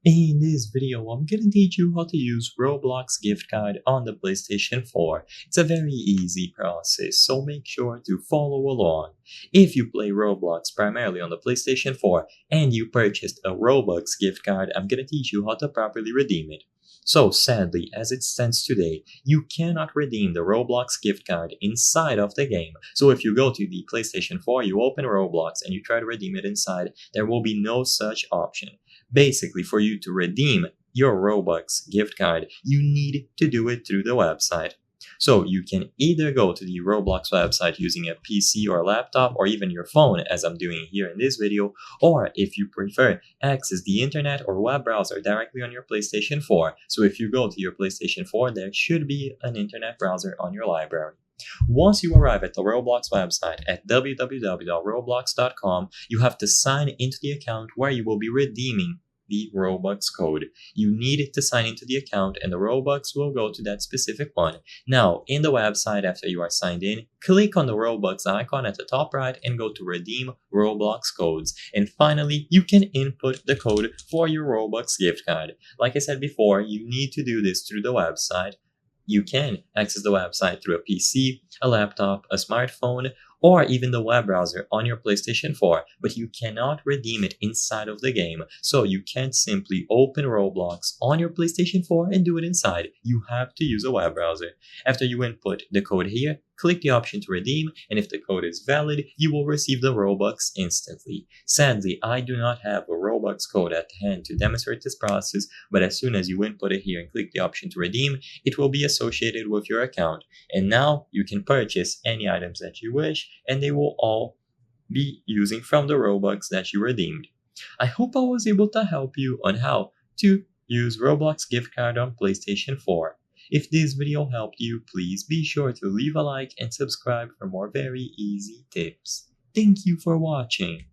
In this video, I'm gonna teach you how to use Roblox gift card on the PlayStation 4. It's a very easy process, so make sure to follow along. If you play Roblox primarily on the PlayStation 4 and you purchased a Robux gift card, I'm gonna teach you how to properly redeem it. So sadly, as it stands today, you cannot redeem the Roblox gift card inside of the game. So if you go to the PlayStation 4, you open Roblox and you try to redeem it inside, there will be no such option. Basically, for you to redeem your Robux gift card, you need to do it through the website. So you can either go to the Roblox website using a PC or laptop or even your phone as I'm doing here in this video, or if you prefer, access the internet or web browser directly on your PlayStation 4. So if you go to your PlayStation 4, there should be an internet browser on your library. Once you arrive at the Roblox website at www.roblox.com, you have to sign into the account where you will be redeeming the Robux code. You need to sign into the account and the Robux will go to that specific one. Now, in the website after you are signed in, click on the Robux icon at the top right and go to redeem Roblox codes. And finally, you can input the code for your Robux gift card. Like I said before, you need to do this through the website. You can access the website through a PC, a laptop, a smartphone, or even the web browser on your PlayStation 4, but you cannot redeem it inside of the game. So you can't simply open Roblox on your PlayStation 4 and do it inside. You have to use a web browser. After you input the code here, click the option to redeem, and if the code is valid, you will receive the Robux instantly. Sadly, I do not have a Robux code at hand to demonstrate this process, but as soon as you input it here and click the option to redeem, it will be associated with your account. And now you can purchase any items that you wish, and they will all be using from the Robux that you redeemed. I hope I was able to help you on how to use Roblox gift card on PlayStation 4. If this video helped you, please be sure to leave a like and subscribe for more very easy tips. Thank you for watching.